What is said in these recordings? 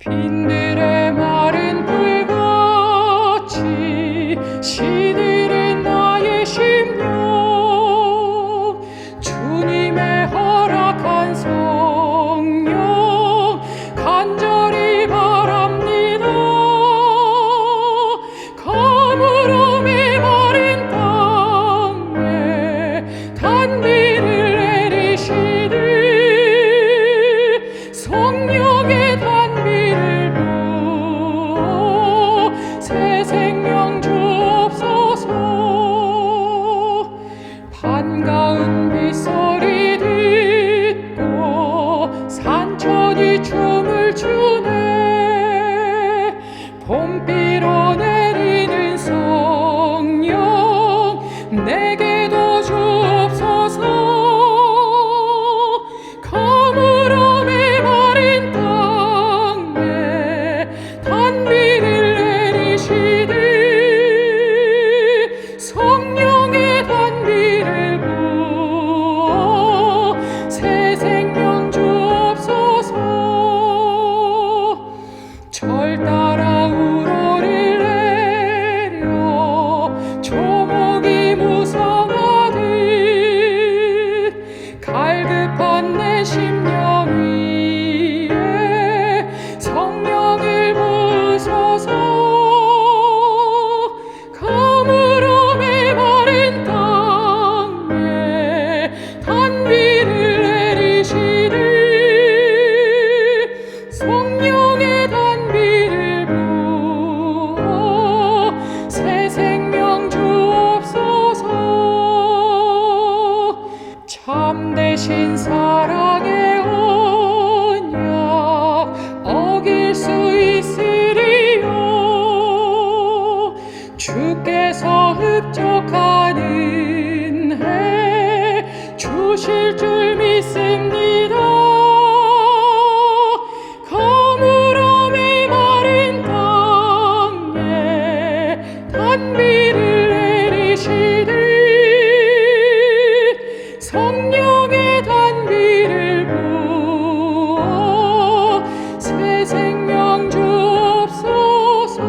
빈들의 마른 불같이 시들은 나의 심령, 주님의 허락한 성령 간절히 바랍니다. 가물음이 마른 땅에 단비를 내리시되 성령의 단비를 부어 새 생명 주옵소서. 반가운 빗소리 듣고 산천이 춤을 추네. 봄비로 내리는 성령 내게도 주옵소서. 가물음이 마른 땅에 단비를 내리시되 성령의 단비를 부어 새 생명 주옵소서. 절 따라 우러를 내려 조목이 무성하듯 갈급한 내 심령 위에 성령을 부으소서. 가물음이 마른 땅에 단비를 내리시되 성령의 단비를 부어 새 생명 주옵소서. 참되신 사랑의 언약 어길 수 있으리요. 주께서 흡족한 은혜 주실 줄 믿습니다. 가물음이 마른 땅에 단비를 내리시되 성령의 단비를 부어 새 생명 주옵소서.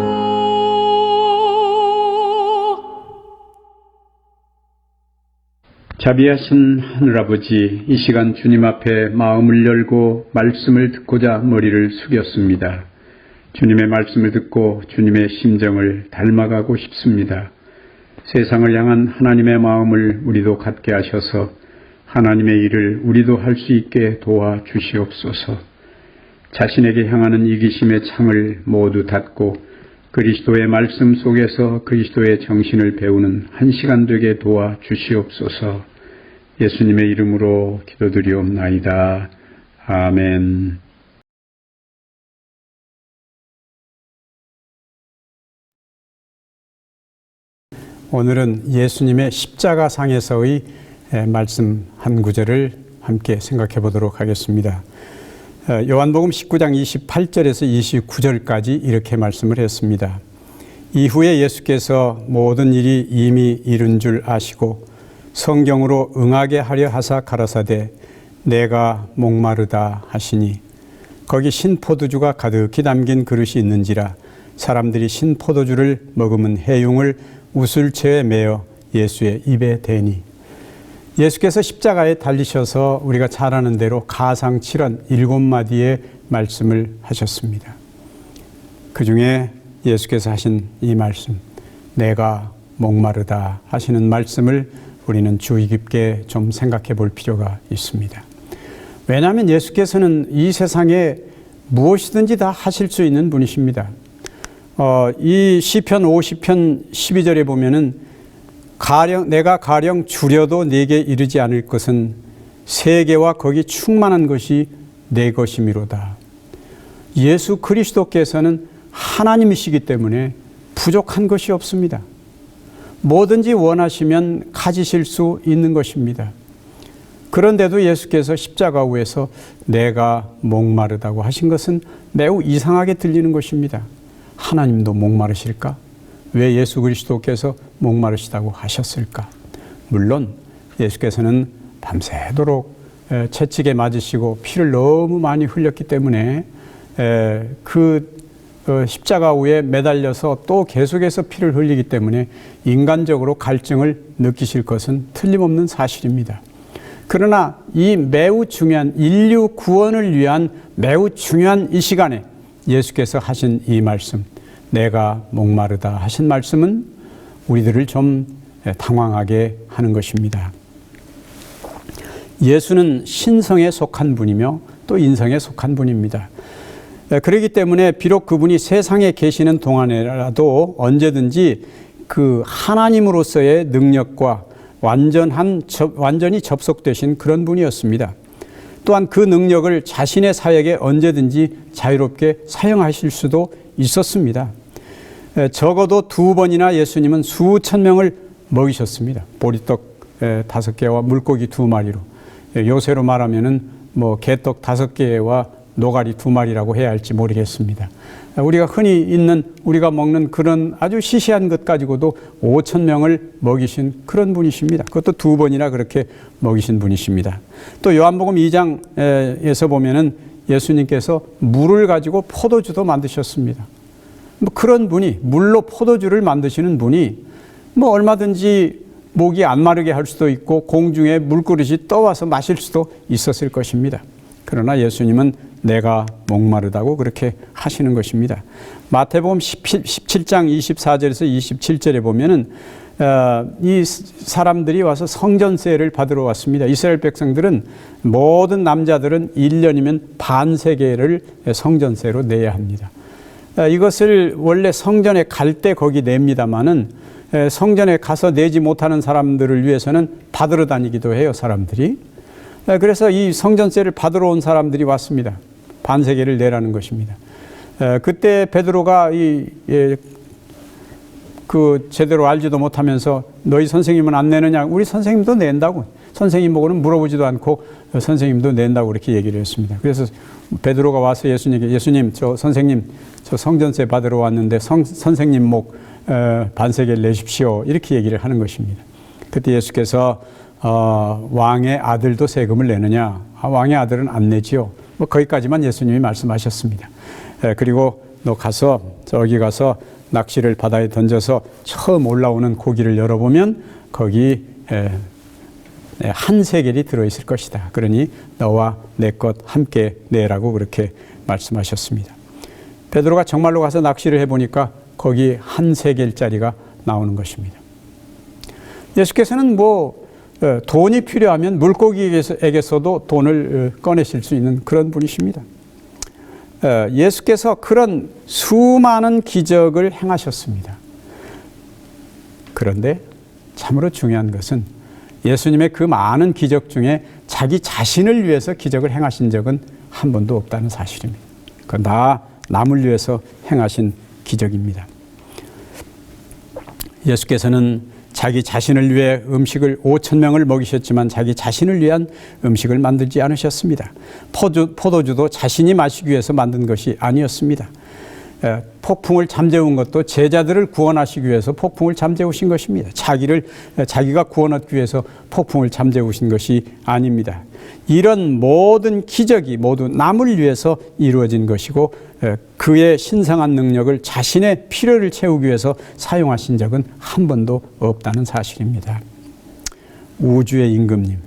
자비하신 하늘아버지, 이 시간 주님 앞에 마음을 열고 말씀을 듣고자 머리를 숙였습니다. 주님의 말씀을 듣고 주님의 심정을 닮아가고 싶습니다. 세상을 향한 하나님의 마음을 우리도 갖게 하셔서 하나님의 일을 우리도 할 수 있게 도와주시옵소서. 자신에게 향하는 이기심의 창을 모두 닫고 그리스도의 말씀 속에서 그리스도의 정신을 배우는 한 시간 되게 도와주시옵소서. 예수님의 이름으로 기도드리옵나이다. 아멘. 오늘은 예수님의 십자가상에서의 말씀 한 구절을 함께 생각해 보도록 하겠습니다. 요한복음 19장 28절에서 29절까지 이렇게 말씀을 했습니다. 이후에 예수께서 모든 일이 이미 이룬 줄 아시고 성경으로 응하게 하려 하사 가라사대 내가 목마르다 하시니 거기 신포도주가 가득히 담긴 그릇이 있는지라 사람들이 신포도주를 머금은 해융을 우슬채에 매어 예수의 입에 대니. 예수께서 십자가에 달리셔서 우리가 잘 아는 대로 가상 7원 7마디의 말씀을 하셨습니다. 그 중에 예수께서 하신 이 말씀, 내가 목마르다 하시는 말씀을 우리는 주의 깊게 좀 생각해 볼 필요가 있습니다. 왜냐하면 예수께서는 이 세상에 무엇이든지 다 하실 수 있는 분이십니다. 이 시편 50편 12절에 보면은 내가 가령 주려도 내게 이르지 않을 것은 세계와 거기 충만한 것이 내 것이미로다. 예수 그리스도께서는 하나님이시기 때문에 부족한 것이 없습니다. 뭐든지 원하시면 가지실 수 있는 것입니다. 그런데도 예수께서 십자가 위에서 내가 목마르다고 하신 것은 매우 이상하게 들리는 것입니다. 하나님도 목마르실까? 왜 예수 그리스도께서 목마르시다고 하셨을까? 물론 예수께서는 밤새도록 채찍에 맞으시고 피를 너무 많이 흘렸기 때문에 십자가 위에 매달려서 또 계속해서 피를 흘리기 때문에 인간적으로 갈증을 느끼실 것은 틀림없는 사실입니다. 그러나 이 매우 중요한 인류 구원을 위한 매우 중요한 이 시간에 예수께서 하신 이 말씀, 내가 목마르다 하신 말씀은 우리들을 좀 당황하게 하는 것입니다. 예수는 신성에 속한 분이며 또 인성에 속한 분입니다. 그렇기 때문에 비록 그분이 세상에 계시는 동안에라도 언제든지 그 하나님으로서의 능력과 완전히 접속되신 그런 분이었습니다. 또한 그 능력을 자신의 사역에 언제든지 자유롭게 사용하실 수도 있었습니다. 적어도 2번이나 예수님은 수천 명을 먹이셨습니다. 보리떡 5개와 물고기 2마리로. 요새로 말하면은 개떡 5개와 노가리 2마리라고 해야 할지 모르겠습니다. 우리가 흔히 우리가 먹는 그런 아주 시시한 것 가지고도 5천 명을 먹이신 그런 분이십니다. 그것도 2번이나 그렇게 먹이신 분이십니다. 또 요한복음 2장에서 보면은 예수님께서 물을 가지고 포도주도 만드셨습니다. 그런 분이, 물로 포도주를 만드시는 분이 얼마든지 목이 안 마르게 할 수도 있고 공중에 물그릇이 떠와서 마실 수도 있었을 것입니다. 그러나 예수님은 내가 목마르다고 그렇게 하시는 것입니다. 마태복음 17장 24절에서 27절에 보면은 이 사람들이 와서 성전세를 받으러 왔습니다. 이스라엘 백성들은 모든 남자들은 1년이면 반세겔을 성전세로 내야 합니다. 이것을 원래 성전에 갈 때 거기 냅니다마는 성전에 가서 내지 못하는 사람들을 위해서는 받으러 다니기도 해요, 사람들이. 그래서 이 성전세를 받으러 온 사람들이 왔습니다. 반세겔을 내라는 것입니다. 그때 베드로가 제대로 알지도 못하면서 너희 선생님은 안 내느냐? 우리 선생님도 낸다고. 선생님 보고는 물어보지도 않고 선생님도 낸다고 그렇게 얘기를 했습니다. 그래서 베드로가 와서 예수님께 예수님, 저 성전세 받으러 왔는데 선생님 목 반세겔 내십시오. 이렇게 얘기를 하는 것입니다. 그때 예수께서 왕의 아들도 세금을 내느냐? 왕의 아들은 안 내지요. 거기까지만 예수님이 말씀하셨습니다. 그리고 너 가서 저기 가서 낚시를 바다에 던져서 처음 올라오는 고기를 열어보면 거기 한 세겔이 들어있을 것이다. 그러니 너와 내 것 함께 내라고 그렇게 말씀하셨습니다. 베드로가 정말로 가서 낚시를 해보니까 거기 한 세겔짜리가 나오는 것입니다. 예수께서는 돈이 필요하면 물고기에게서도 돈을 꺼내실 수 있는 그런 분이십니다. 예수께서 그런 수많은 기적을 행하셨습니다. 그런데 참으로 중요한 것은 예수님의 그 많은 기적 중에 자기 자신을 위해서 기적을 행하신 적은 한 번도 없다는 사실입니다. 남을 위해서 행하신 기적입니다. 예수께서는 자기 자신을 위해 음식을 5천 명을 먹이셨지만 자기 자신을 위한 음식을 만들지 않으셨습니다. 포도주도 자신이 마시기 위해서 만든 것이 아니었습니다. 폭풍을 잠재운 것도 제자들을 구원하시기 위해서 폭풍을 잠재우신 것입니다. 자기가 구원하기 위해서 폭풍을 잠재우신 것이 아닙니다. 이런 모든 기적이 모두 남을 위해서 이루어진 것이고 그의 신성한 능력을 자신의 필요를 채우기 위해서 사용하신 적은 한 번도 없다는 사실입니다. 우주의 임금님,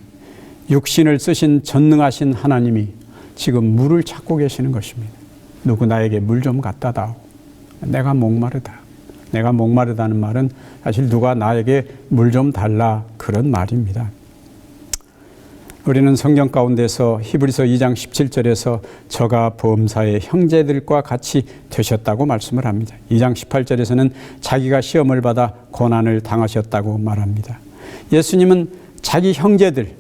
육신을 쓰신 전능하신 하나님이 지금 물을 찾고 계시는 것입니다. 누구 나에게 물 좀 갖다 다오. 내가 목마르다. 내가 목마르다는 말은 사실 누가 나에게 물 좀 달라 그런 말입니다. 우리는 성경 가운데서 히브리서 2장 17절에서 저가 범사의 형제들과 같이 되셨다고 말씀을 합니다. 2장 18절에서는 자기가 시험을 받아 고난을 당하셨다고 말합니다. 예수님은 자기 형제들,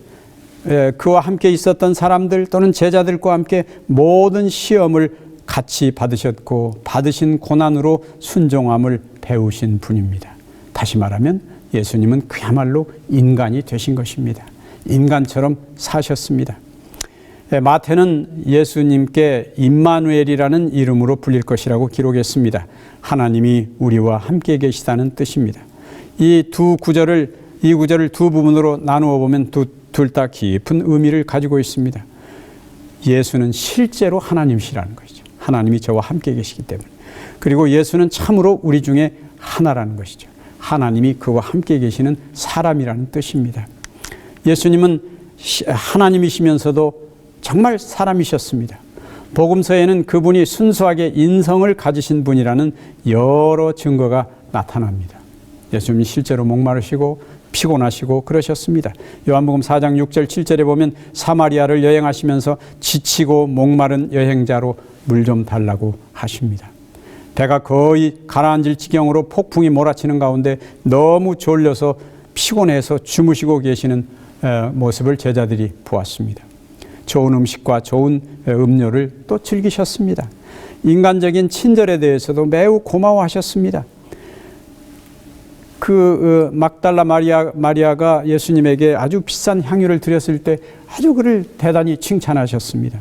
그와 함께 있었던 사람들 또는 제자들과 함께 모든 시험을 같이 받으셨고 받으신 고난으로 순종함을 배우신 분입니다. 다시 말하면 예수님은 그야말로 인간이 되신 것입니다. 인간처럼 사셨습니다. 마태는 예수님께 임마누엘이라는 이름으로 불릴 것이라고 기록했습니다. 하나님이 우리와 함께 계시다는 뜻입니다. 이 구절을 두 부분으로 나누어 보면 둘 다 깊은 의미를 가지고 있습니다. 예수는 실제로 하나님이시라는 것이죠. 하나님이 저와 함께 계시기 때문에. 그리고 예수는 참으로 우리 중에 하나라는 것이죠. 하나님이 그와 함께 계시는 사람이라는 뜻입니다. 예수님은 하나님이시면서도 정말 사람이셨습니다. 복음서에는 그분이 순수하게 인성을 가지신 분이라는 여러 증거가 나타납니다. 예수님이 실제로 목마르시고 피곤하시고 그러셨습니다. 요한복음 4장 6절 7절에 보면 사마리아를 여행하시면서 지치고 목마른 여행자로 물 좀 달라고 하십니다. 배가 거의 가라앉을 지경으로 폭풍이 몰아치는 가운데 너무 졸려서 피곤해서 주무시고 계시는 모습을 제자들이 보았습니다. 좋은 음식과 좋은 음료를 또 즐기셨습니다. 인간적인 친절에 대해서도 매우 고마워하셨습니다. 그 막달라 마리아가 예수님에게 아주 비싼 향유를 드렸을 때 아주 그를 대단히 칭찬하셨습니다.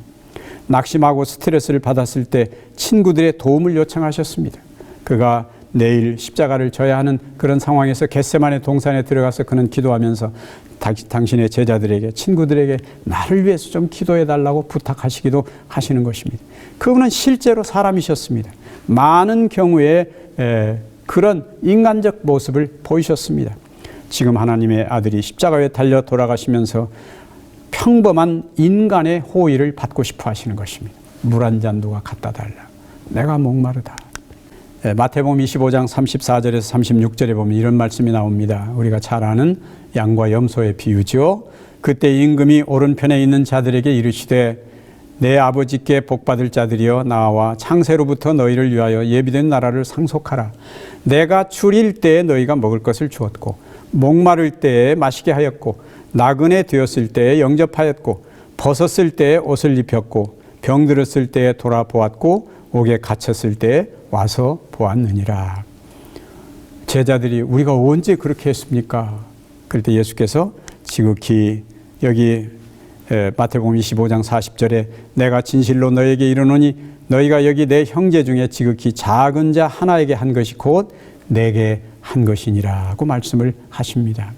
낙심하고 스트레스를 받았을 때 친구들의 도움을 요청하셨습니다. 그가 내일 십자가를 져야 하는 그런 상황에서 겟세마네 동산에 들어가서 그는 기도하면서 당신의 제자들에게, 친구들에게 나를 위해서 좀 기도해 달라고 부탁하시기도 하시는 것입니다. 그분은 실제로 사람이셨습니다. 많은 경우에 그런 인간적 모습을 보이셨습니다. 지금 하나님의 아들이 십자가에 달려 돌아가시면서 평범한 인간의 호의를 받고 싶어 하시는 것입니다. 물 한 잔 누가 갖다 달라. 내가 목마르다. 마태복음 25장 34절에서 36절에 보면 이런 말씀이 나옵니다. 우리가 잘 아는 양과 염소의 비유죠. 그때 임금이 오른편에 있는 자들에게 이르시되 내 아버지께 복받을 자들이여 나와 창세로부터 너희를 위하여 예비된 나라를 상속하라. 내가 줄일 때에 너희가 먹을 것을 주었고 목마를 때에 마시게 하였고 나그네 되었을 때에 영접하였고 벗었을 때에 옷을 입혔고 병들었을 때에 돌아보았고 옥에 갇혔을 때에 와서 보았느니라. 제자들이 우리가 언제 그렇게 했습니까? 그럴 때 예수께서 지극히 여기 마태복음 25장 40절에 내가 진실로 너에게 이르노니 너희가 여기 내 형제 중에 지극히 작은 자 하나에게 한 것이 곧 내게 한 것이니라고 말씀을 하십니다.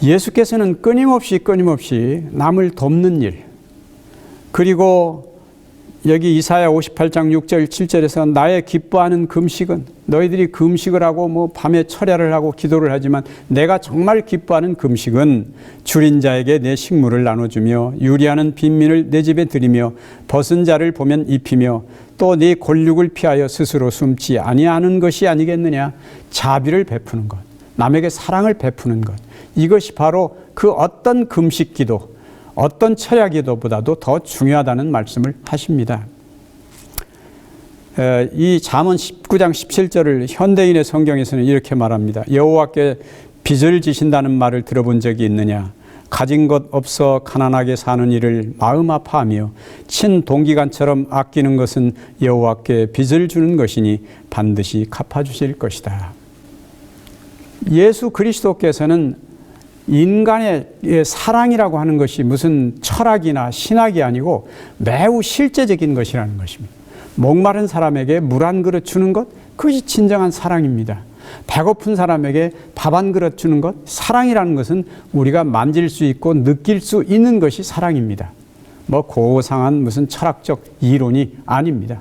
예수께서는 끊임없이 남을 돕는 일, 그리고 여기 이사야 58장 6절 7절에서 나의 기뻐하는 금식은, 너희들이 금식을 하고 밤에 철야를 하고 기도를 하지만 내가 정말 기뻐하는 금식은 줄인 자에게 내 식물을 나눠주며 유리하는 빈민을 내 집에 들이며 벗은 자를 보면 입히며 또 네 골육을 피하여 스스로 숨지 아니하는 것이 아니겠느냐. 자비를 베푸는 것, 남에게 사랑을 베푸는 것, 이것이 바로 그 어떤 금식 기도, 어떤 철야 기도보다도 더 중요하다는 말씀을 하십니다. 이 잠언 19장 17절을 현대인의 성경에서는 이렇게 말합니다. 여호와께 빚을 지신다는 말을 들어본 적이 있느냐. 가진 것 없어 가난하게 사는 이를 마음 아파하며 친동기간처럼 아끼는 것은 여호와께 빚을 주는 것이니 반드시 갚아주실 것이다. 예수 그리스도께서는 인간의 사랑이라고 하는 것이 무슨 철학이나 신학이 아니고 매우 실제적인 것이라는 것입니다. 목마른 사람에게 물 한 그릇 주는 것, 그것이 진정한 사랑입니다. 배고픈 사람에게 밥 한 그릇 주는 것, 사랑이라는 것은 우리가 만질 수 있고 느낄 수 있는 것이 사랑입니다. 고상한 무슨 철학적 이론이 아닙니다.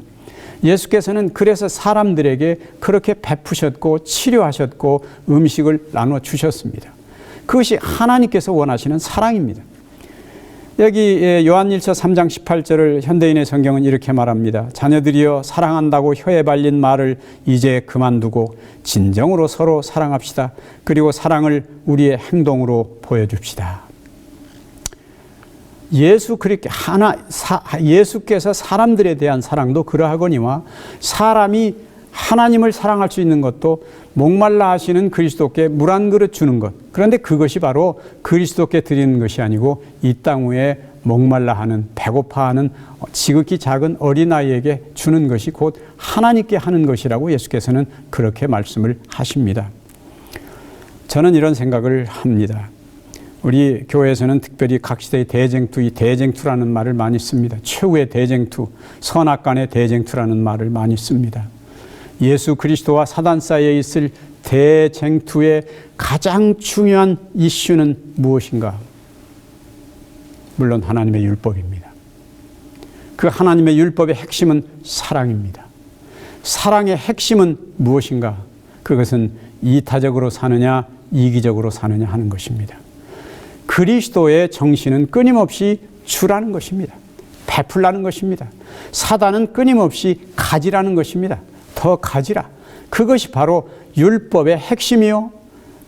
예수께서는 그래서 사람들에게 그렇게 베푸셨고 치료하셨고 음식을 나눠 주셨습니다. 그것이 하나님께서 원하시는 사랑입니다. 여기 요한일서 3장 18절을 현대인의 성경은 이렇게 말합니다. 자녀들이여 사랑한다고 혀에 발린 말을 이제 그만두고 진정으로 서로 사랑합시다. 그리고 사랑을 우리의 행동으로 보여줍시다. 예수께서 사람들에 대한 사랑도 그러하거니와 사람이 하나님을 사랑할 수 있는 것도 목말라 하시는 그리스도께 물 한 그릇 주는 것. 그런데 그것이 바로 그리스도께 드리는 것이 아니고 이 땅 위에 목말라 하는, 배고파하는 지극히 작은 어린아이에게 주는 것이 곧 하나님께 하는 것이라고 예수께서는 그렇게 말씀을 하십니다. 저는 이런 생각을 합니다. 우리 교회에서는 특별히 각 시대의 대쟁투, 이 대쟁투라는 말을 많이 씁니다. 최후의 대쟁투, 선악간의 대쟁투라는 말을 많이 씁니다. 예수 그리스도와 사단 사이에 있을 대쟁투의 가장 중요한 이슈는 무엇인가? 물론 하나님의 율법입니다. 그 하나님의 율법의 핵심은 사랑입니다. 사랑의 핵심은 무엇인가? 그것은 이타적으로 사느냐 이기적으로 사느냐 하는 것입니다. 그리스도의 정신은 끊임없이 주라는 것입니다. 베풀라는 것입니다. 사단은 끊임없이 가지라는 것입니다. 더 가지라. 그것이 바로 율법의 핵심이요.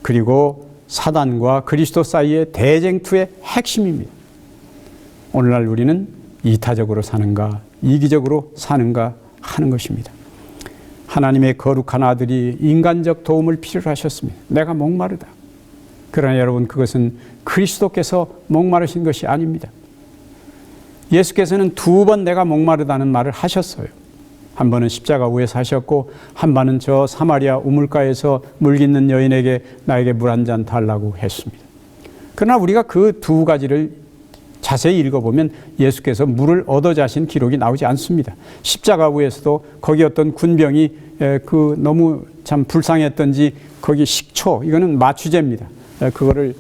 그리고 사단과 그리스도 사이의 대쟁투의 핵심입니다. 오늘날 우리는 이타적으로 사는가 이기적으로 사는가 하는 것입니다. 하나님의 거룩한 아들이 인간적 도움을 필요로 하셨습니다. 내가 목마르다. 그러나 여러분, 그것은 그리스도께서 목마르신 것이 아닙니다. 예수께서는 2번 내가 목마르다는 말을 하셨어요. 한 번은 십자가 위에서 하셨고 한 번은 저 사마리아 우물가에서 물 깃는 여인에게 나에게 물 한 잔 달라고 했습니다. 그러나 우리가 그 2가지를 자세히 읽어보면 예수께서 물을 얻어 자신 기록이 나오지 않습니다. 십자가 위에서도 거기 어떤 군병이 너무 참 불쌍했던지 거기 식초, 이거는 마취제입니다. 그거를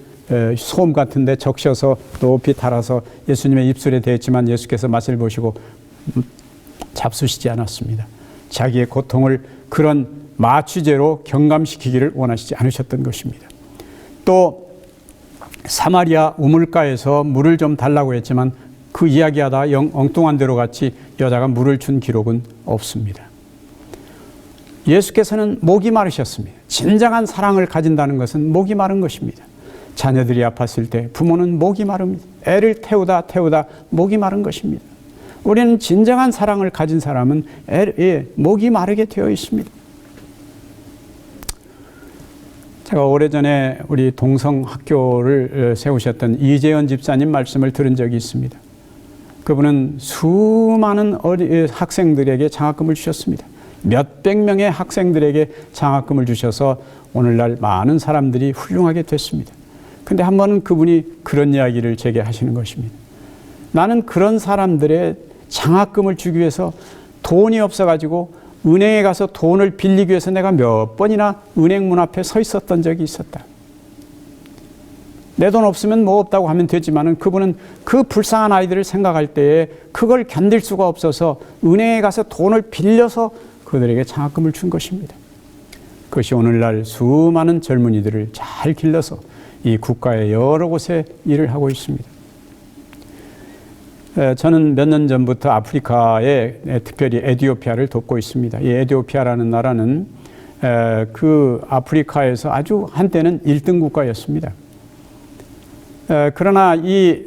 소음 같은 데 적셔서 높이 달아서 예수님의 입술에 대했지만 예수께서 맛을 보시고 잡수시지 않았습니다. 자기의 고통을 그런 마취제로 경감시키기를 원하시지 않으셨던 것입니다. 또 사마리아 우물가에서 물을 좀 달라고 했지만 그 이야기하다 엉뚱한 대로 같이 여자가 물을 준 기록은 없습니다. 예수께서는 목이 마르셨습니다. 진정한 사랑을 가진다는 것은 목이 마른 것입니다. 자녀들이 아팠을 때 부모는 목이 마릅니다. 애를 태우다 목이 마른 것입니다. 우리는 진정한 사랑을 가진 사람은 목이 마르게 되어 있습니다. 제가 오래전에 우리 동성학교를 세우셨던 이재현 집사님 말씀을 들은 적이 있습니다. 그분은 수많은 학생들에게 장학금을 주셨습니다. 몇백 명의 학생들에게 장학금을 주셔서 오늘날 많은 사람들이 훌륭하게 됐습니다. 근데 한 번은 그분이 그런 이야기를 제게 하시는 것입니다. 나는 그런 사람들의 장학금을 주기 위해서 돈이 없어가지고 은행에 가서 돈을 빌리기 위해서 내가 몇 번이나 은행 문 앞에 서 있었던 적이 있었다. 내 돈 없으면 뭐 없다고 하면 되지만은 그분은 그 불쌍한 아이들을 생각할 때에 그걸 견딜 수가 없어서 은행에 가서 돈을 빌려서 그들에게 장학금을 준 것입니다. 그것이 오늘날 수많은 젊은이들을 잘 길러서 이 국가의 여러 곳에 일을 하고 있습니다. 저는 몇 년 전부터 아프리카에 특별히 에티오피아를 돕고 있습니다. 이 에티오피아라는 나라는 그 아프리카에서 아주 한때는 1등 국가였습니다. 그러나 이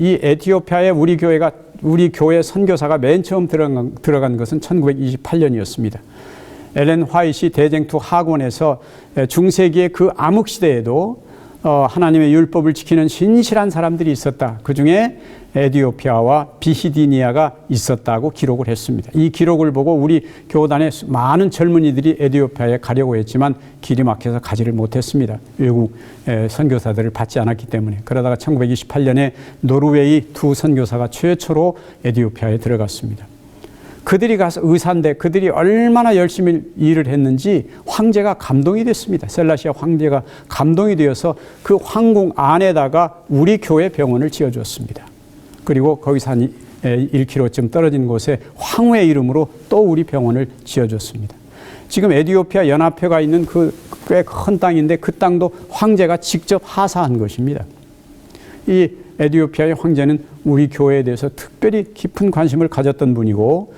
에티오피아에 우리 교회 선교사가 맨 처음 들어간 것은 1928년이었습니다. 엘렌 화이트 대쟁투 학원에서 중세기의 그 암흑 시대에도 하나님의 율법을 지키는 신실한 사람들이 있었다. 그 중에 에티오피아와 비시디니아가 있었다고 기록을 했습니다. 이 기록을 보고 우리 교단의 많은 젊은이들이 에티오피아에 가려고 했지만 길이 막혀서 가지를 못했습니다. 외국 선교사들을 받지 않았기 때문에. 그러다가 1928년에 노르웨이 2 선교사가 최초로 에티오피아에 들어갔습니다. 그들이 가서 의사인데 그들이 얼마나 열심히 일을 했는지 황제가 감동이 됐습니다. 셀라시아 황제가 감동이 되어서 그 황궁 안에다가 우리 교회 병원을 지어줬습니다. 그리고 거기서 한 1km쯤 떨어진 곳에 황후의 이름으로 또 우리 병원을 지어줬습니다. 지금 에티오피아 연합회가 있는 그 꽤 큰 땅인데 그 땅도 황제가 직접 하사한 것입니다. 이 에티오피아의 황제는 우리 교회에 대해서 특별히 깊은 관심을 가졌던 분이고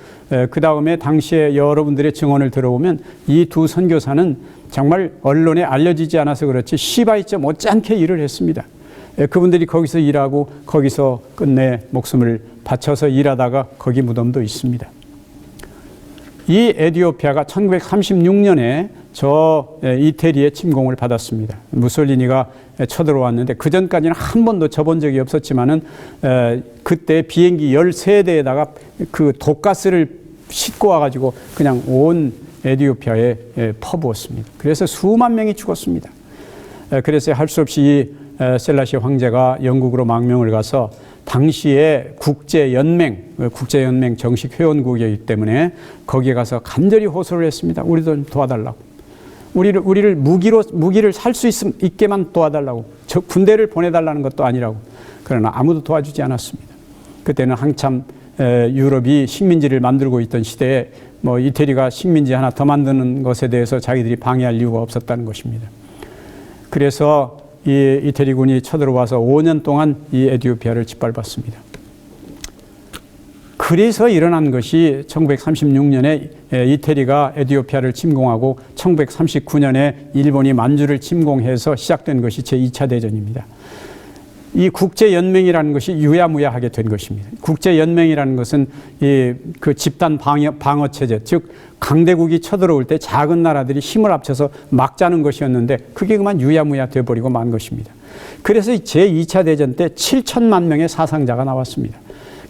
그 다음에 당시에 여러분들의 증언을 들어보면 이 2 선교사는 정말 언론에 알려지지 않아서 그렇지 시바이처 못지않게 일을 했습니다. 그분들이 거기서 일하고 거기서 끝내 목숨을 바쳐서 일하다가 거기 무덤도 있습니다. 이 에티오피아가 1936년에 저 이태리의 침공을 받았습니다. 무솔리니가 쳐들어왔는데 그 전까지는 한 번도 접은 적이 없었지만은 그때 비행기 13대에다가 그 독가스를 싣고 와가지고 그냥 온 에티오피아에 퍼부었습니다. 그래서 수만 명이 죽었습니다. 그래서 할 수 없이 셀라시 황제가 영국으로 망명을 가서 당시에 국제연맹 정식 회원국이기 때문에 거기에 가서 간절히 호소를 했습니다. 우리도 좀 도와달라고. 우리를 무기를 살 수 있게만 도와달라고. 군대를 보내달라는 것도 아니라고. 그러나 아무도 도와주지 않았습니다. 그때는 한참 유럽이 식민지를 만들고 있던 시대에 뭐 이태리가 식민지 하나 더 만드는 것에 대해서 자기들이 방해할 이유가 없었다는 것입니다. 그래서 이 이태리군이 쳐들어와서 5년 동안 이 에티오피아를 짓밟았습니다. 그래서 일어난 것이 1936년에 이태리가 에티오피아를 침공하고 1939년에 일본이 만주를 침공해서 시작된 것이 제2차 대전입니다. 이 국제연맹이라는 것이 유야무야하게 된 것입니다. 국제연맹이라는 것은 그 집단 방어 체제, 즉 강대국이 쳐들어올 때 작은 나라들이 힘을 합쳐서 막자는 것이었는데 그게 그만 유야무야 돼버리고 만 것입니다. 그래서 제2차 대전 때 7천만 명의 사상자가 나왔습니다.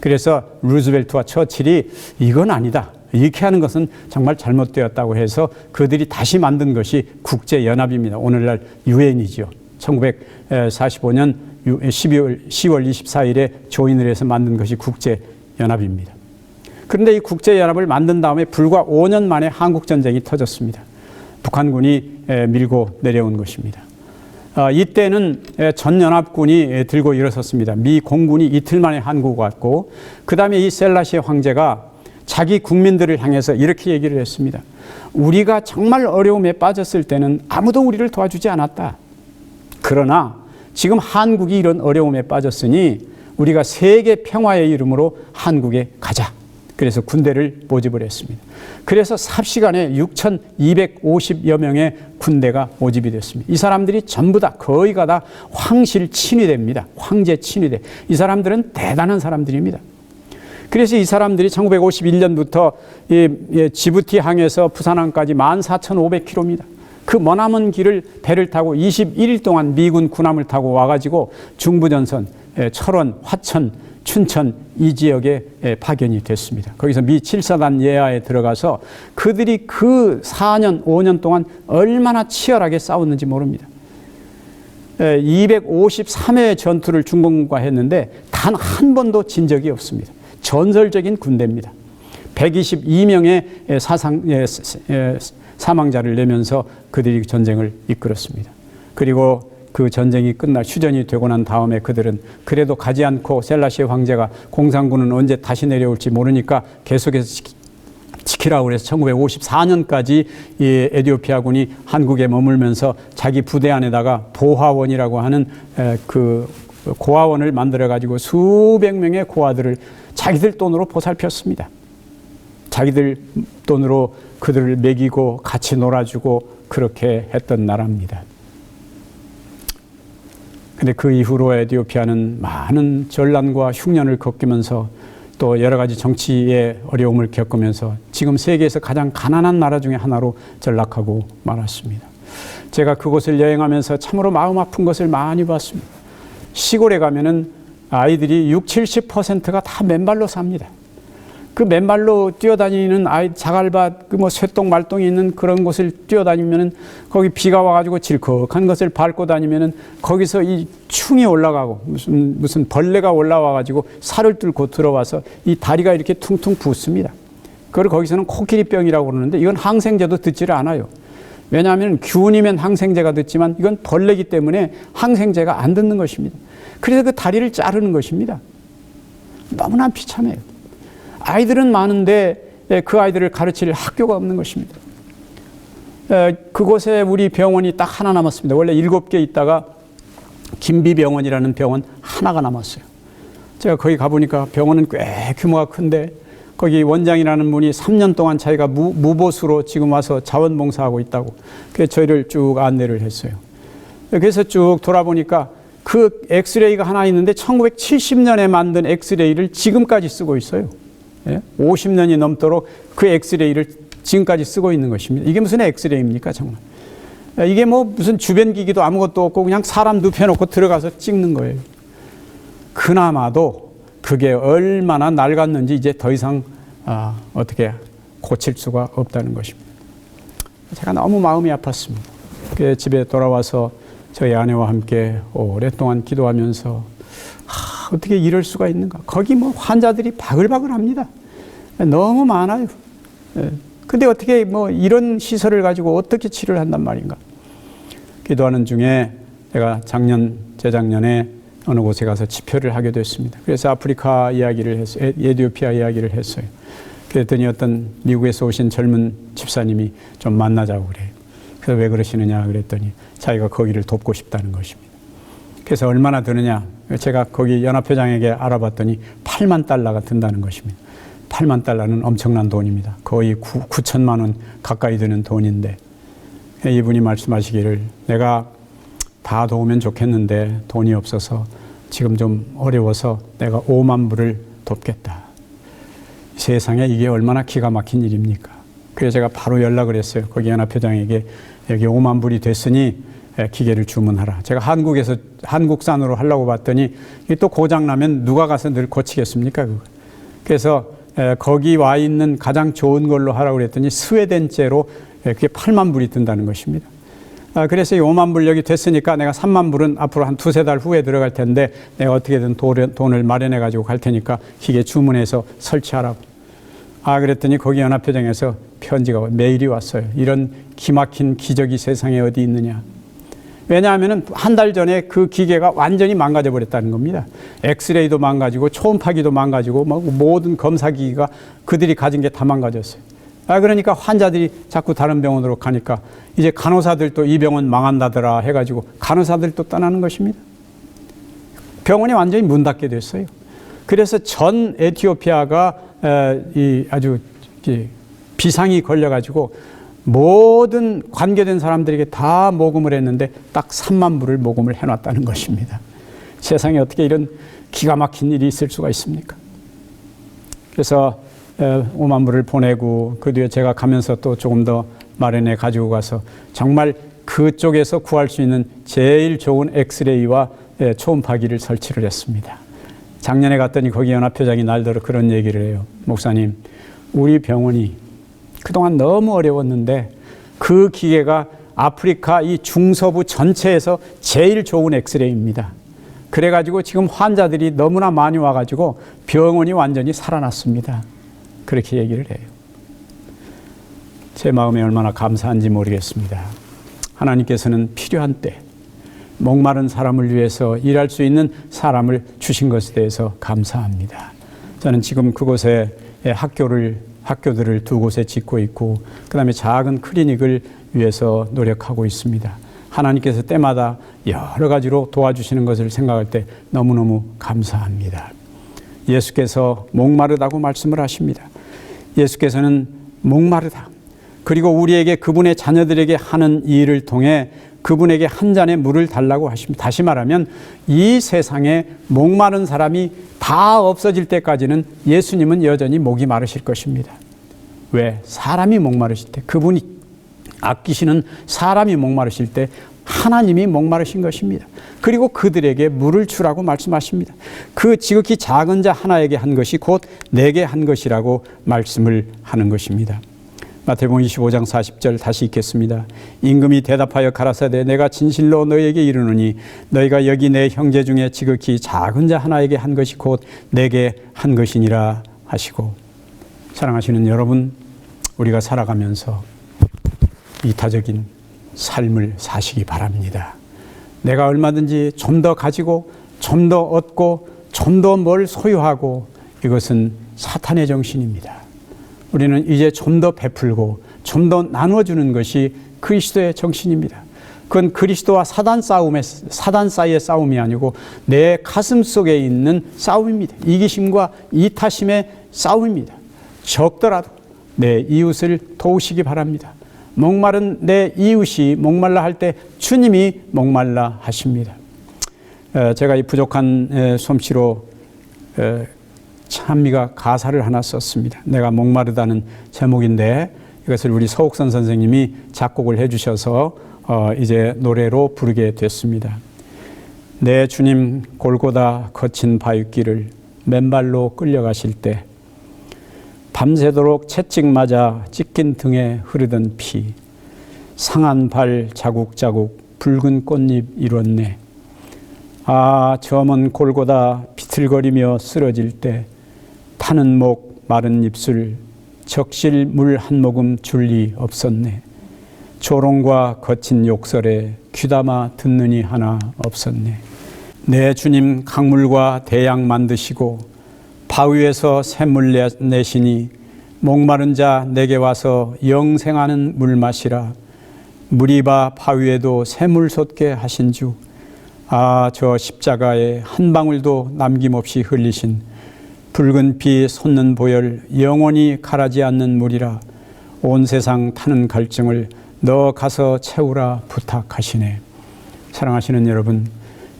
그래서 루즈벨트와 처칠이 이건 아니다, 이렇게 하는 것은 정말 잘못되었다고 해서 그들이 다시 만든 것이 국제연합입니다. 오늘날 유엔이죠. 1945년 10월 24일에 조인을 해서 만든 것이 국제연합입니다. 그런데 이 국제연합을 만든 다음에 불과 5년 만에 한국전쟁이 터졌습니다. 북한군이 밀고 내려온 것입니다. 이때는 전연합군이 들고 일어섰습니다. 미 공군이 이틀 만에 한국 왔고, 그 다음에 이 셀라시아 황제가 자기 국민들을 향해서 이렇게 얘기를 했습니다. 우리가 정말 어려움에 빠졌을 때는 아무도 우리를 도와주지 않았다. 그러나 지금 한국이 이런 어려움에 빠졌으니 우리가 세계 평화의 이름으로 한국에 가자. 그래서 군대를 모집을 했습니다. 그래서 삽시간에 6,250여 명의 군대가 모집이 됐습니다. 이 사람들이 전부 다 거의가 다 황실 친위대입니다. 황제 친위대. 이 사람들은 대단한 사람들입니다. 그래서 이 사람들이 1951년부터 지부티 항에서 부산항까지 14,500km입니다. 그 머나먼 길을 배를 타고 21일 동안 미군 군함을 타고 와가지고 중부전선, 철원, 화천, 춘천 이 지역에 파견이 됐습니다. 거기서 미 7사단 예하에 들어가서 그들이 그 4년, 5년 동안 얼마나 치열하게 싸웠는지 모릅니다. 253회의 전투를 중공과 했는데 단 한 번도 진 적이 없습니다. 전설적인 군대입니다. 122명의 사망자를 내면서 그들이 전쟁을 이끌었습니다. 그리고 그 전쟁이 휴전이 되고 난 다음에 그들은 그래도 가지 않고 셀라시아 황제가 공산군은 언제 다시 내려올지 모르니까 계속해서 지키라고 해서 1954년까지 이 에티오피아군이 한국에 머물면서 자기 부대 안에다가 보화원이라고 하는 그 고아원을 만들어 가지고 수백 명의 고아들을 자기들 돈으로 보살폈습니다. 자기들 돈으로 그들을 먹이고 같이 놀아주고 그렇게 했던 나라입니다. 근데 그 이후로 에티오피아는 많은 전란과 흉년을 겪으면서 또 여러 가지 정치의 어려움을 겪으면서 지금 세계에서 가장 가난한 나라 중에 하나로 전락하고 말았습니다. 제가 그곳을 여행하면서 참으로 마음 아픈 것을 많이 봤습니다. 시골에 가면은 아이들이 60-70%가 다 맨발로 삽니다. 그 맨발로 뛰어다니는 자갈밭, 그 쇠똥 말똥이 있는 그런 곳을 뛰어다니면은 거기 비가 와가지고 질컥한 것을 밟고 다니면은 거기서 이 충이 올라가고 무슨 벌레가 올라와가지고 살을 뚫고 들어와서 이 다리가 이렇게 퉁퉁 붓습니다. 그걸 거기서는 코끼리병이라고 그러는데 이건 항생제도 듣지를 않아요. 왜냐하면 균이면 항생제가 듣지만 이건 벌레이기 때문에 항생제가 안 듣는 것입니다. 그래서 그 다리를 자르는 것입니다. 너무나 비참해요. 아이들은 많은데 그 아이들을 가르칠 학교가 없는 것입니다. 그곳에 우리 병원이 딱 하나 남았습니다. 원래 7개 있다가 김비병원이라는 병원 하나가 남았어요. 제가 거기 가보니까 병원은 꽤 규모가 큰데 거기 원장이라는 분이 3년 동안 자기가 무보수로 지금 와서 자원봉사하고 있다고 그래서 저희를 쭉 안내를 했어요. 그래서 쭉 돌아보니까 그 엑스레이가 하나 있는데 1970년에 만든 엑스레이를 지금까지 쓰고 있어요. 50년이 넘도록 그 엑스레이를 지금까지 쓰고 있는 것입니다. 이게 무슨 엑스레이입니까, 정말? 이게 뭐 무슨 주변 기기도 아무것도 없고 그냥 사람 눕혀놓고 들어가서 찍는 거예요. 그나마도 그게 얼마나 낡았는지 이제 더 이상 어떻게 고칠 수가 없다는 것입니다. 제가 너무 마음이 아팠습니다. 집에 돌아와서 저희 아내와 함께 오랫동안 기도하면서 어떻게 이럴 수가 있는가. 거기 뭐 환자들이 바글바글합니다. 너무 많아요. 근데 어떻게 뭐 이런 시설을 가지고 어떻게 치료를 한단 말인가. 기도하는 중에 제가 재작년에 어느 곳에 가서 집회를 하게 됐습니다. 그래서 아프리카 이야기를 했어요. 에티오피아 이야기를 했어요. 그랬더니 어떤 미국에서 오신 젊은 집사님이 좀 만나자고 그래요. 그래서 왜 그러시느냐 그랬더니 자기가 거기를 돕고 싶다는 것입니다. 그래서 얼마나 드느냐? 제가 거기 연합회장에게 알아봤더니 8만 달러가 든다는 것입니다. 8만 달러는 엄청난 돈입니다. 거의 9천만 원 가까이 드는 돈인데 이분이 말씀하시기를 내가 다 도우면 좋겠는데 돈이 없어서 지금 좀 어려워서 내가 5만 불을 돕겠다. 세상에 이게 얼마나 기가 막힌 일입니까? 그래서 제가 바로 연락을 했어요. 거기 연합회장에게 여기 5만 불이 됐으니 기계를 주문하라. 제가 한국산으로 하려고 봤더니 또 고장나면 누가 가서 늘 고치겠습니까? 그래서 거기 와 있는 가장 좋은 걸로 하라고 그랬더니 스웨덴제로 그게 8만 불이 든다는 것입니다. 그래서 이 5만 불 여기 됐으니까 내가 3만 불은 앞으로 한 두세 달 후에 들어갈 텐데 내가 어떻게든 돈을 마련해 가지고 갈 테니까 기계 주문해서 설치하라고. 그랬더니 거기 연합회장에서 편지가 메일이 왔어요. 이런 기막힌 기적이 세상에 어디 있느냐. 왜냐하면 한 달 전에 그 기계가 완전히 망가져 버렸다는 겁니다. 엑스레이도 망가지고 초음파기도 망가지고 모든 검사기기가 그들이 가진 게 다 망가졌어요. 그러니까 환자들이 자꾸 다른 병원으로 가니까 이제 간호사들도 이 병원 망한다더라 해가지고 간호사들도 떠나는 것입니다. 병원이 완전히 문 닫게 됐어요. 그래서 전 에티오피아가 아주 비상이 걸려가지고 모든 관계된 사람들에게 다 모금을 했는데 딱 3만 불을 모금을 해놨다는 것입니다. 세상에 어떻게 이런 기가 막힌 일이 있을 수가 있습니까? 그래서 5만 불을 보내고 그 뒤에 제가 가면서 또 조금 더 마련해 가지고 가서 정말 그쪽에서 구할 수 있는 제일 좋은 엑스레이와 초음파기를 설치를 했습니다. 작년에 갔더니 거기 연합회장이 날더러 그런 얘기를 해요. 목사님, 우리 병원이 그동안 너무 어려웠는데 그 기계가 아프리카 이 중서부 전체에서 제일 좋은 엑스레이입니다. 그래가지고 지금 환자들이 너무나 많이 와가지고 병원이 완전히 살아났습니다. 그렇게 얘기를 해요. 제 마음에 얼마나 감사한지 모르겠습니다. 하나님께서는 필요한 때 목마른 사람을 위해서 일할 수 있는 사람을 주신 것에 대해서 감사합니다. 저는 지금 그곳에 학교들을 두 곳에 짓고 있고 그 다음에 작은 클리닉을 위해서 노력하고 있습니다. 하나님께서 때마다 여러 가지로 도와주시는 것을 생각할 때 너무너무 감사합니다. 예수께서 목마르다고 말씀을 하십니다. 예수께서는 목마르다. 그리고 우리에게 그분의 자녀들에게 하는 일을 통해 그분에게 한 잔의 물을 달라고 하십니다. 다시 말하면 이 세상에 목마른 사람이 다 없어질 때까지는 예수님은 여전히 목이 마르실 것입니다. 왜? 사람이 목마르실 때, 그분이 아끼시는 사람이 목마르실 때 하나님이 목마르신 것입니다. 그리고 그들에게 물을 주라고 말씀하십니다. 그 지극히 작은 자 하나에게 한 것이 곧 내게 한 것이라고 말씀을 하는 것입니다. 마태복음 25장 40절 다시 읽겠습니다. 임금이 대답하여 가라사대 내가 진실로 너희에게 이르노니 너희가 여기 내 형제 중에 지극히 작은 자 하나에게 한 것이 곧 내게 한 것이니라 하시고. 사랑하시는 여러분, 우리가 살아가면서 이타적인 삶을 사시기 바랍니다. 내가 얼마든지 좀 더 가지고 좀 더 얻고 좀 더 뭘 소유하고 이것은 사탄의 정신입니다. 우리는 이제 좀 더 베풀고 좀 더 나눠주는 것이 그리스도의 정신입니다. 그건 그리스도와 사단 사이의 싸움이 아니고 내 가슴 속에 있는 싸움입니다. 이기심과 이타심의 싸움입니다. 적더라도 내 이웃을 도우시기 바랍니다. 목마른 내 이웃이 목말라 할 때 주님이 목말라 하십니다. 제가 이 부족한 솜씨로 찬미가 가사를 하나 썼습니다. 내가 목마르다는 제목인데 이것을 우리 서옥선 선생님이 작곡을 해주셔서 이제 노래로 부르게 됐습니다. 내 주님 골고다 거친 바윗길을 맨발로 끌려가실 때 밤새도록 채찍 맞아 찢긴 등에 흐르던 피 상한 발 자국자국 붉은 꽃잎 이뤘네. 아, 저 먼 골고다 비틀거리며 쓰러질 때 타는 목 마른 입술 적실 물 한 모금 줄 리 없었네. 조롱과 거친 욕설에 귀담아 듣느니 하나 없었네. 내 주님 강물과 대양 만드시고 바위에서 샘물 내시니 목마른 자 내게 와서 영생하는 물 마시라. 물이 바위에도 샘물 솟게 하신 주, 저 십자가에 한 방울도 남김없이 흘리신 붉은 피 솟는 보혈 영원히 가라지 않는 물이라. 온 세상 타는 갈증을 너 가서 채우라 부탁하시네. 사랑하시는 여러분,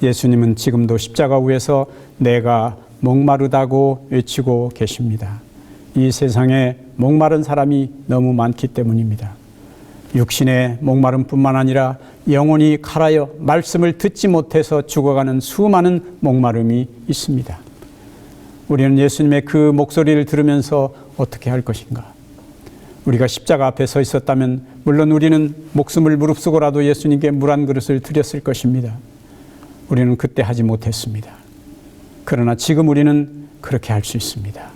예수님은 지금도 십자가 위에서 내가 목마르다고 외치고 계십니다. 이 세상에 목마른 사람이 너무 많기 때문입니다. 육신의 목마름뿐만 아니라 영혼이 칼하여 말씀을 듣지 못해서 죽어가는 수많은 목마름이 있습니다. 우리는 예수님의 그 목소리를 들으면서 어떻게 할 것인가? 우리가 십자가 앞에 서 있었다면 물론 우리는 목숨을 무릅쓰고라도 예수님께 물 한 그릇을 드렸을 것입니다. 우리는 그때 하지 못했습니다. 그러나 지금 우리는 그렇게 할 수 있습니다.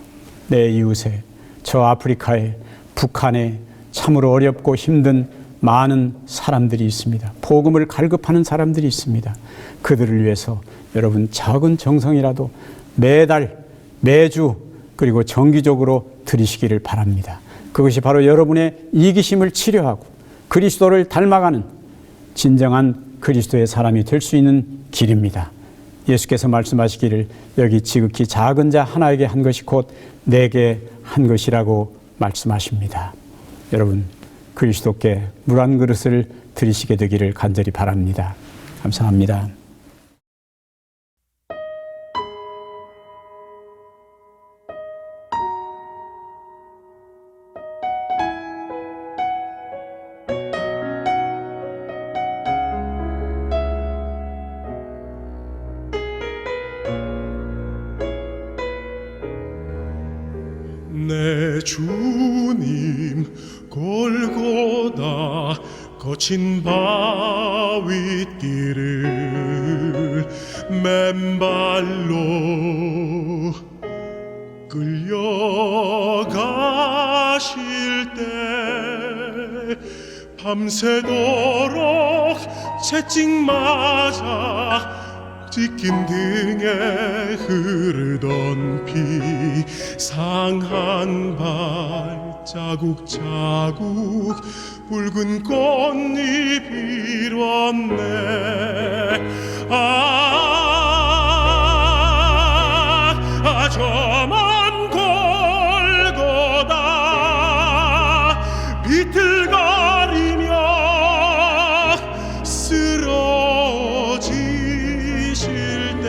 내 이웃에, 저 아프리카에, 북한에 참으로 어렵고 힘든 많은 사람들이 있습니다. 복음을 갈급하는 사람들이 있습니다. 그들을 위해서 여러분 작은 정성이라도 매달, 매주 그리고 정기적으로 드리시기를 바랍니다. 그것이 바로 여러분의 이기심을 치료하고 그리스도를 닮아가는 진정한 그리스도의 사람이 될 수 있는 길입니다. 예수께서 말씀하시기를 여기 지극히 작은 자 하나에게 한 것이 곧 내게 한 것이라고 말씀하십니다. 여러분, 그리스도께 물 한 그릇을 드리시게 되기를 간절히 바랍니다. 감사합니다. 내 주님 골고다 거친 바윗길을 맨발로 끌려가실 때 밤새도록 채찍 맞아 찢긴 등에 흐르던 피 상한 발자국 자국 붉은 꽃잎 일었네. 저먼 골고다 비틀거리며 쓰러지실 때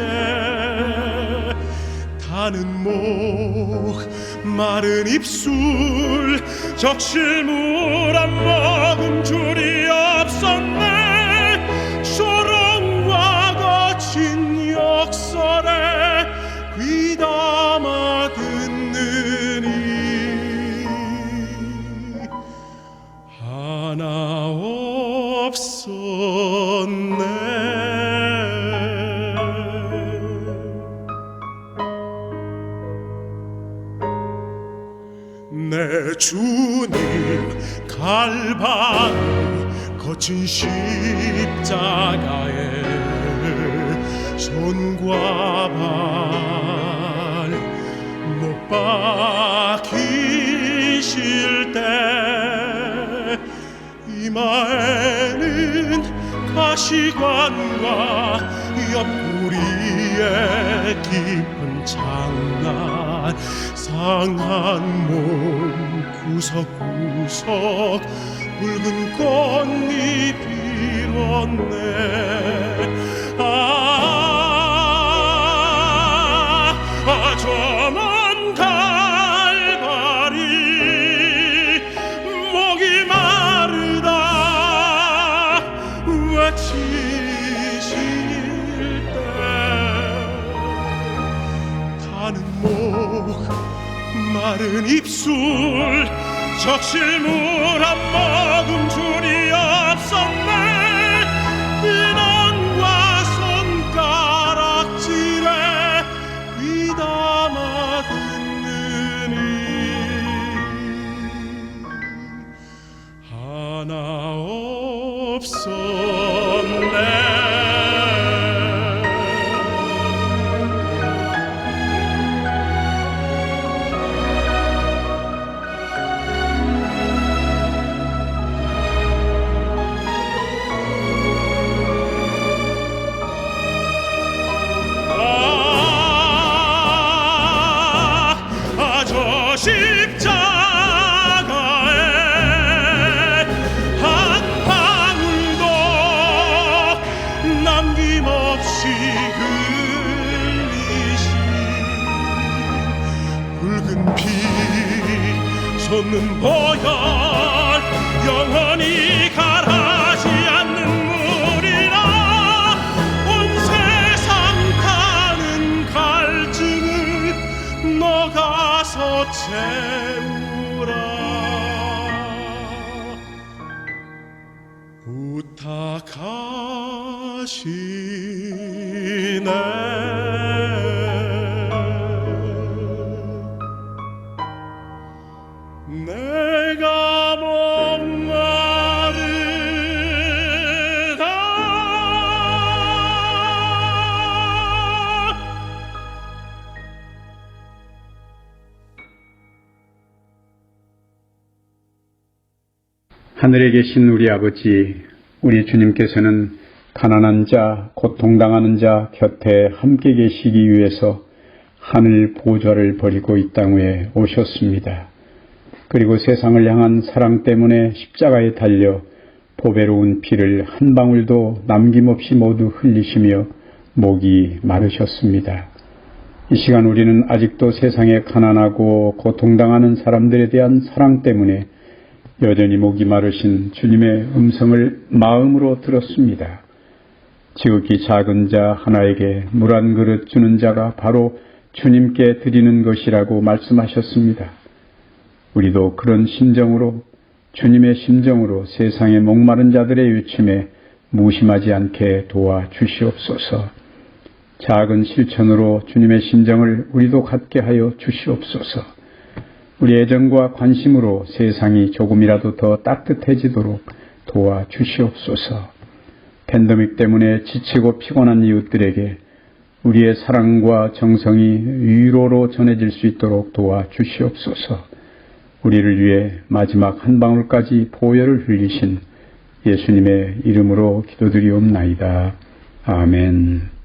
타는 목 마른 입술 적실 물 한 모금 줄이 없었네. 조롱과 거친 역설에 귀담아 듣느니 하나 없었네. 내 주님 갈바리 거친 십자가에 손과 발 못 박히실 때 이마에는 가시관과 옆구리에 깊은 장난 상한 몸 구석구석 붉은 꽃잎 일었네. 저먼 갈바리 목이 마르다 외치실 때 타는 목 마른 입술 적실 물 한 모금 줄이 없었네. 인원과 손가락질에 귀담아 듣느니 하나 없었네. 솟는 보혈 영원히 가라지 않는 물이라 온 세상 타는 갈증을 너가서 채우라 부탁하시네 내가 목마르다 하늘에 계신 우리 아버지, 우리 주님께서는 가난한 자, 고통당하는 자 곁에 함께 계시기 위해서 하늘 보좌를 버리고 이 땅에 오셨습니다. 그리고 세상을 향한 사랑 때문에 십자가에 달려 보배로운 피를 한 방울도 남김없이 모두 흘리시며 목이 마르셨습니다. 이 시간 우리는 아직도 세상에 가난하고 고통당하는 사람들에 대한 사랑 때문에 여전히 목이 마르신 주님의 음성을 마음으로 들었습니다. 지극히 작은 자 하나에게 물 한 그릇 주는 자가 바로 주님께 드리는 것이라고 말씀하셨습니다. 우리도 그런 심정으로, 주님의 심정으로 세상의 목마른 자들의 요침에 무심하지 않게 도와주시옵소서. 작은 실천으로 주님의 심정을 우리도 갖게 하여 주시옵소서. 우리 애정과 관심으로 세상이 조금이라도 더 따뜻해지도록 도와주시옵소서. 팬데믹 때문에 지치고 피곤한 이웃들에게 우리의 사랑과 정성이 위로로 전해질 수 있도록 도와주시옵소서. 우리를 위해 마지막 한 방울까지 보혈을 흘리신 예수님의 이름으로 기도드리옵나이다. 아멘.